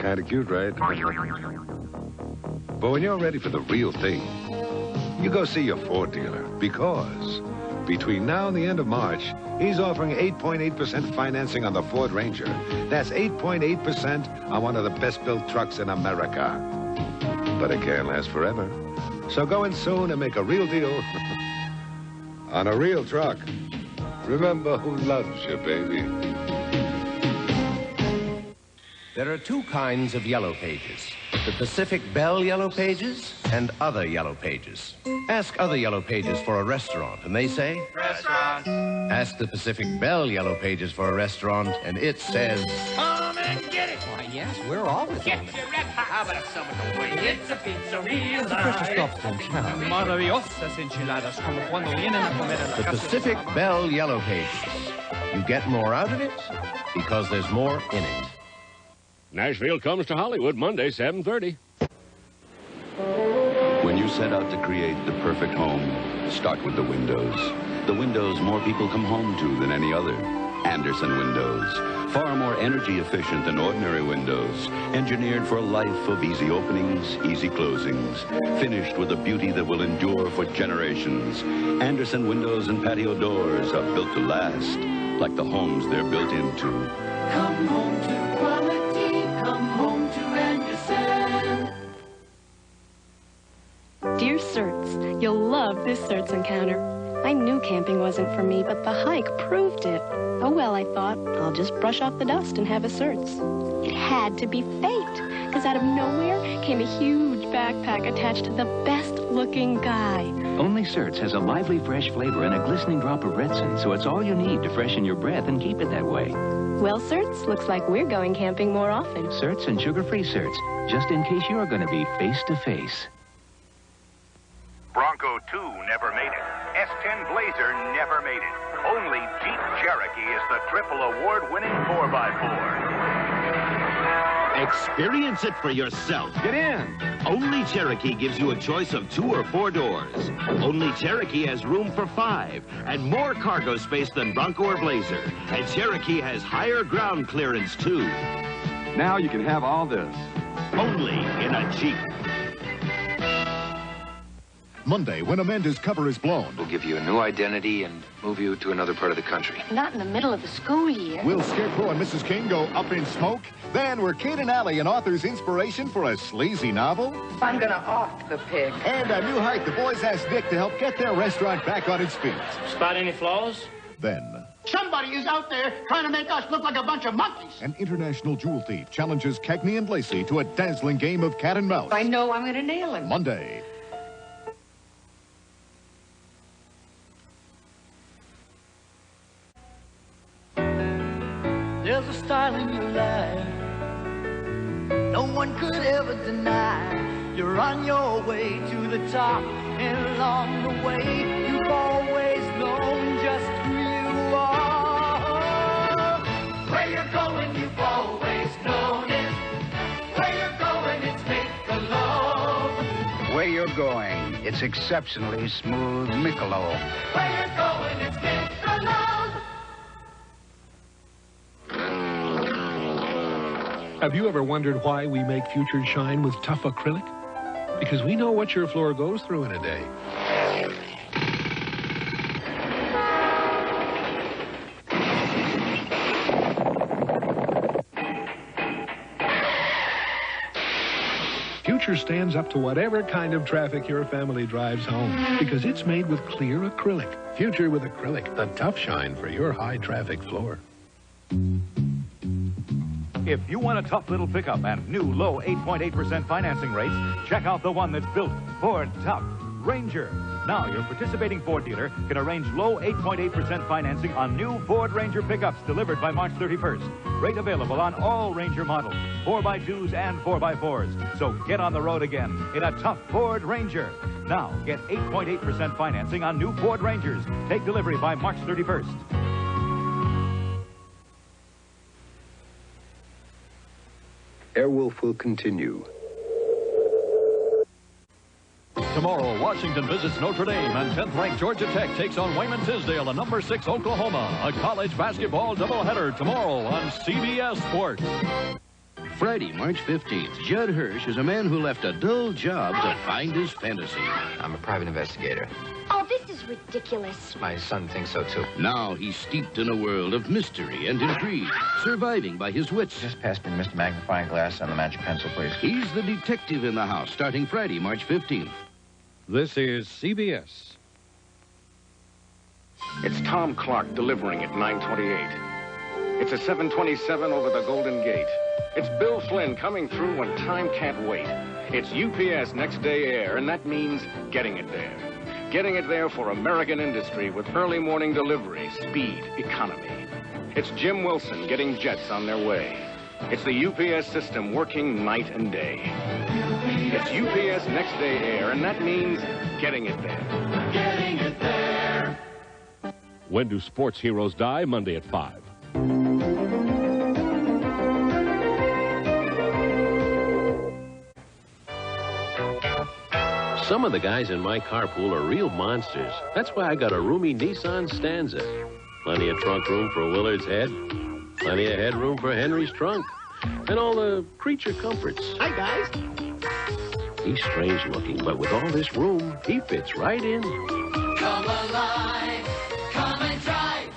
kind of cute, right? But when you're ready for the real thing, you go see your Ford dealer, because between now and the end of March, he's offering 8.8% financing on the Ford Ranger. That's 8.8% on one of the best-built trucks in America. But it can't last forever. So go in soon and make a real deal on a real truck. Remember who loves you, baby. There are two kinds of yellow pages. The Pacific Bell Yellow Pages and other yellow pages. Ask other yellow pages for a restaurant, and they say... Restaurant. Ask the Pacific Bell Yellow Pages for a restaurant, and it says... Come and get it. Why, yes, we're always Get your red hot. How about some of the way? It's a pizzeria. The precious stuff in town. Maravillosas enchiladas, como cuando vienen a comer a la The casa. Pacific Bell Yellow Pages. You get more out of it because there's more in it. Nashville comes to Hollywood Monday, 7:30. When you set out to create the perfect home, start with the windows. The windows more people come home to than any other. Andersen Windows. Far more energy efficient than ordinary windows. Engineered for a life of easy openings, easy closings. Finished with a beauty that will endure for generations. Andersen Windows and patio doors are built to last, like the homes they're built into. Come home to quality, come home to Andersen. Dear Certs, you'll love this Certs encounter. I knew camping wasn't for me, but the hike proved it. Oh well, I thought, I'll just brush off the dust and have a Certs. It had to be fate, because out of nowhere came a huge backpack attached to the best-looking guy. Only Certs has a lively, fresh flavor and a glistening drop of Redson, so it's all you need to freshen your breath and keep it that way. Well, Certs, looks like we're going camping more often. Certs and sugar-free Certs, just in case you're going to be face-to-face. Bronco 2 never made it. S10 Blazer never made it. Only Jeep Cherokee is the triple award-winning 4x4. Experience it for yourself. Get in. Only Cherokee gives you a choice of 2 or 4 doors. Only Cherokee has room for 5 and more cargo space than Bronco or Blazer. And Cherokee has higher ground clearance, too. Now you can have all this. Only in a Jeep. Monday, when Amanda's cover is blown. We'll give you a new identity and move you to another part of the country. Not in the middle of the school year. Will Scarecrow and Mrs. King go up in smoke? Then we're Kate and Allie, an author's inspiration for a sleazy novel. I'm gonna off the pig. And on Newhart, the boys ask Dick to help get their restaurant back on its feet. Spot any flaws? Then... Somebody is out there trying to make us look like a bunch of monkeys. An international jewel thief challenges Cagney and Lacey to a dazzling game of cat and mouse. I know I'm gonna nail him. Monday. There's a style in your life no one could ever deny. You're on your way to the top, and along the way you've always known just who you are. Where you're going, you've always known it. Where you're going, it's Michelob. Where you're going, it's exceptionally smooth Michelob. Where you're going, it's Michelob. Have you ever wondered why we make Future shine with tough acrylic? Because we know what your floor goes through in a day. Future stands up to whatever kind of traffic your family drives home, because it's made with clear acrylic. Future with acrylic, the tough shine for your high traffic floor. If you want a tough little pickup and new low 8.8% financing rates, check out the one that's built for tough, Ranger. Now your participating Ford dealer can arrange low 8.8% financing on new Ford Ranger pickups delivered by March 31st. Rate available on all Ranger models, 4x2s and 4x4s. So get on the road again in a tough Ford Ranger. Now get 8.8% financing on new Ford Rangers. Take delivery by March 31st. Airwolf will continue. Tomorrow, Washington visits Notre Dame, and 10th-ranked Georgia Tech takes on Wayman Tisdale and number 6 Oklahoma. A college basketball doubleheader tomorrow on CBS Sports. Friday, March 15th, Judd Hirsch is a man who left a dull job to find his fantasy. I'm a private investigator. Oh, this is ridiculous. My son thinks so, too. Now he's steeped in a world of mystery and intrigue, surviving by his wits. Just pass me Mr. Magnifying Glass and the magic pencil, please. He's the detective in the house, starting Friday, March 15th. This is CBS. It's Tom Clark delivering at 9:28. It's a 7:27 over the Golden Gate. It's Bill Flynn coming through when time can't wait. It's UPS next day air, and that means getting it there. Getting it there for American industry with early morning delivery, speed, economy. It's Jim Wilson getting jets on their way. It's the UPS system working night and day. It's UPS next day air, and that means getting it there. Getting it there. When do sports heroes die? Monday at 5. Some of the guys in my carpool are real monsters. That's why I got a roomy Nissan Stanza. Plenty of trunk room for Willard's head. Plenty of headroom for Henry's trunk. And all the creature comforts. Hi, guys. He's strange looking, but with all this room, he fits right in. Come alive, come and drive.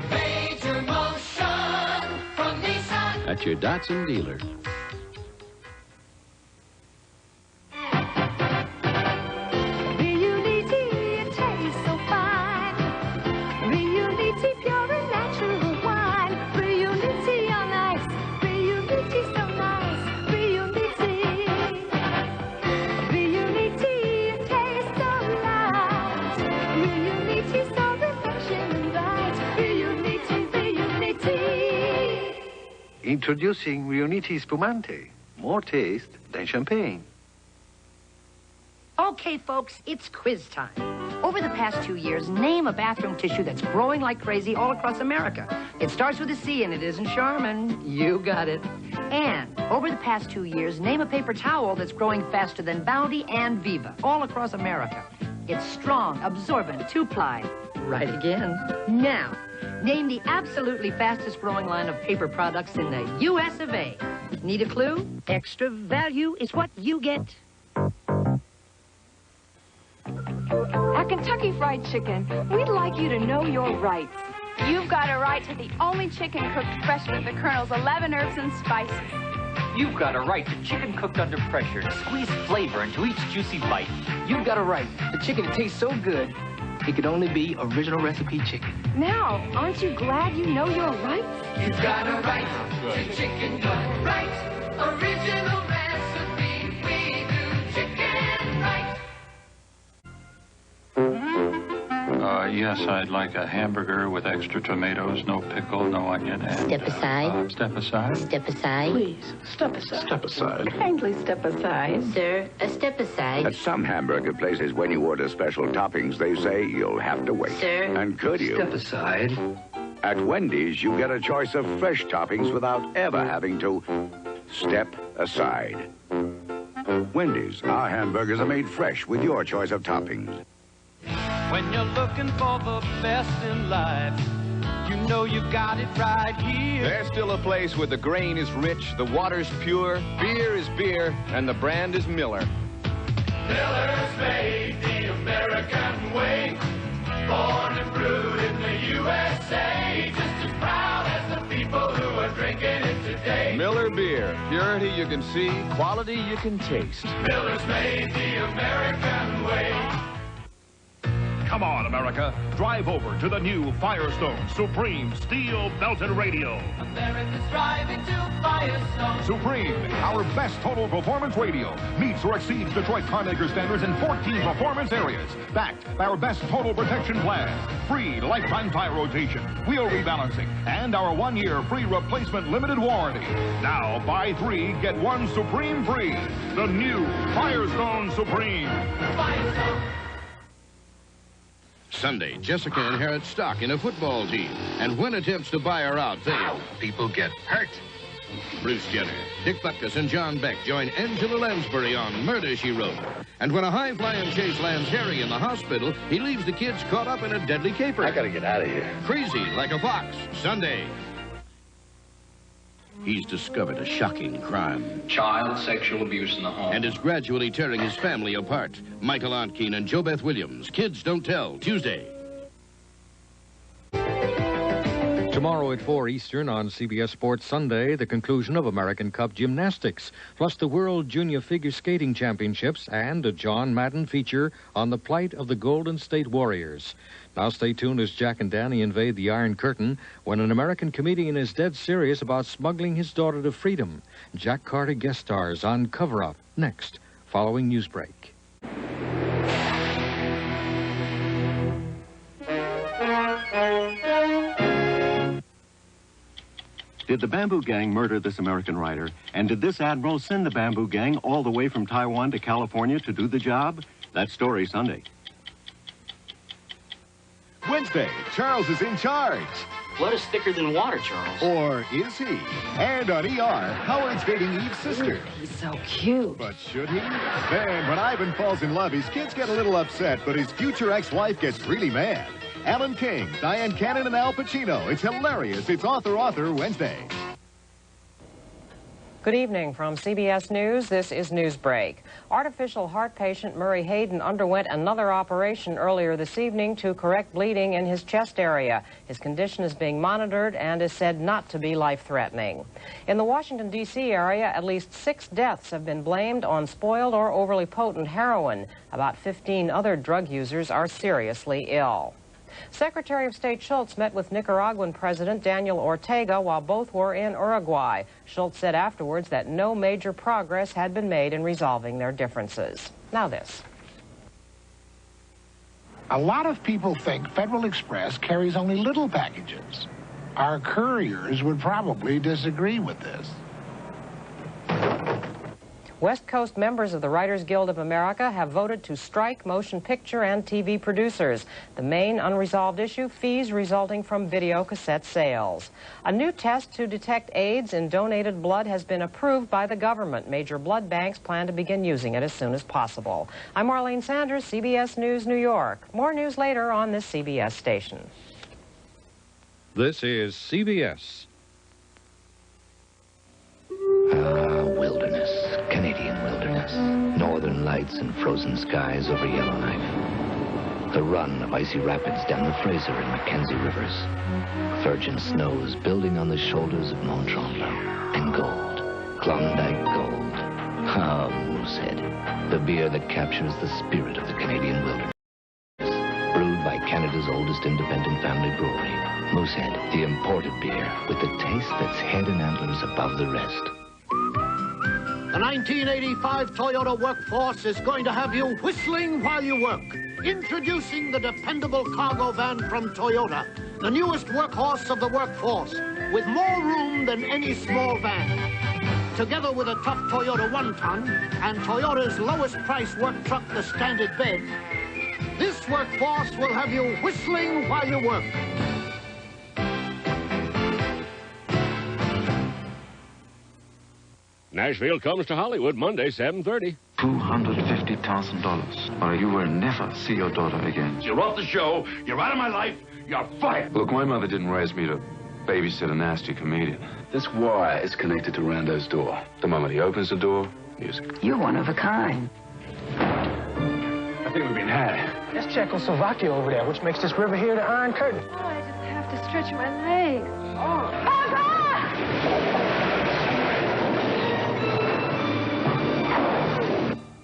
Major motion from Nissan. At your Datsun dealer. Introducing Riunite Spumante. More taste than champagne. Okay, folks, it's quiz time. Over the past 2 years, name a bathroom tissue that's growing like crazy all across America. It starts with a C, and it isn't Charmin. You got it. And over the past 2 years, name a paper towel that's growing faster than Bounty and Viva all across America. It's strong, absorbent, two-ply. Right again. Now, name the absolutely fastest growing line of paper products in the U.S. of A. Need a clue? Extra value is what you get. At Kentucky Fried Chicken, we'd like you to know your rights. You've got a right to the only chicken cooked fresh with the Colonel's 11 herbs and spices. You've got a right to chicken cooked under pressure to squeeze flavor into each juicy bite. You've got a right to chicken that tastes so good, it could only be original recipe chicken. Now, aren't you glad you know your rights? You've got a right to chicken cooked right. Original recipe, we do chicken right. Yes, I'd like a hamburger with extra tomatoes, no pickle, no onion, and... Step aside. Step aside? Step aside. Please, step aside. Step aside. Kindly step aside. Sir, a step aside. At some hamburger places, when you order special toppings, they say you'll have to wait. Sir. And could you? Step aside. At Wendy's, you get a choice of fresh toppings without ever having to step aside. Wendy's, our hamburgers are made fresh with your choice of toppings. When you're looking for the best in life, you know you've got it right here. There's still a place where the grain is rich, the water's pure, beer is beer, and the brand is Miller. Miller's made the American way, born and brewed in the USA, just as proud as the people who are drinking it today. Miller beer, purity you can see, quality you can taste. Miller's made the American way. Come on, America. Drive over to the new Firestone Supreme Steel Belted Radio. America's driving to Firestone. Supreme, our best total performance radio, meets or exceeds Detroit carmaker standards in 14 performance areas. Backed by our best total protection plan, free lifetime tire rotation, wheel rebalancing, and our 1-year free replacement limited warranty. Now, buy 3, get 1 Supreme free. The new Firestone Supreme. Firestone. Sunday, Jessica inherits stock in a football team, and when attempts to buy her out fail, people get hurt. Bruce Jenner, Dick Butkus, and John Beck join Angela Lansbury on Murder, She Wrote. And when a high-flying chase lands Harry in the hospital, he leaves the kids caught up in a deadly caper. I gotta get out of here. Crazy like a fox, Sunday. He's discovered a shocking crime. Child sexual abuse in the home. And is gradually tearing his family apart. Michael Ontkeen and JoBeth Williams. Kids Don't Tell, Tuesday. Tomorrow at 4 Eastern on CBS Sports Sunday, the conclusion of American Cup Gymnastics, plus the World Junior Figure Skating Championships and a John Madden feature on the plight of the Golden State Warriors. Now stay tuned as Jack and Danny invade the Iron Curtain when an American comedian is dead serious about smuggling his daughter to freedom. Jack Carter guest stars on Cover Up next, following Newsbreak. Did the Bamboo Gang murder this American writer? And did this admiral send the Bamboo Gang all the way from Taiwan to California to do the job? That story Sunday. Wednesday, Charles is in charge. Blood is thicker than water, Charles. Or is he? And on ER, Howard's dating Eve's sister. Ooh, he's so cute. But should he? Then, when Ivan falls in love, his kids get a little upset, but his future ex-wife gets really mad. Alan King, Diane Cannon, and Al Pacino. It's hilarious. It's Author Wednesday. Good evening from CBS News. This is Newsbreak. Artificial heart patient Murray Hayden underwent another operation earlier this evening to correct bleeding in his chest area. His condition is being monitored and is said not to be life-threatening. In the Washington, D.C. area, at least 6 deaths have been blamed on spoiled or overly potent heroin. About 15 other drug users are seriously ill. Secretary of State Schultz met with Nicaraguan President Daniel Ortega while both were in Uruguay. Schultz said afterwards that no major progress had been made in resolving their differences. Now this. A lot of people think Federal Express carries only little packages. Our couriers would probably disagree with this. West Coast members of the Writers Guild of America have voted to strike motion picture and TV producers. The main unresolved issue, fees resulting from video cassette sales. A new test to detect AIDS in donated blood has been approved by the government. Major blood banks plan to begin using it as soon as possible. I'm Marlene Sanders, CBS News, New York. More news later on this CBS station. This is CBS. Wilderness, Canadian wilderness, northern lights and frozen skies over Yellowknife. The run of icy rapids down the Fraser and Mackenzie rivers. Virgin snows building on the shoulders of Mont Tremblant. And gold, Klondike gold. Ah, Moosehead, the beer that captures the spirit of the Canadian wilderness. Brewed by Canada's oldest independent family brewery. Moosehead, the imported beer with the taste that's head and antlers above the rest. The 1985 Toyota Workforce is going to have you whistling while you work. Introducing the dependable cargo van from Toyota, the newest workhorse of the workforce, with more room than any small van. Together with a tough Toyota 1-ton and Toyota's lowest price work truck, the Standard Bed, this workforce will have you whistling while you work. Nashville comes to Hollywood Monday, 7:30. $250,000, or you will never see your daughter again. You're off the show. You're out of my life. You're fired. Look, my mother didn't raise me to babysit a nasty comedian. This wire is connected to Rando's door. The moment he opens the door, music. You're one of a kind. I think we've been had. That's Czechoslovakia over there, which makes this river here the Iron Curtain. Oh, I just have to stretch my legs. Oh, God!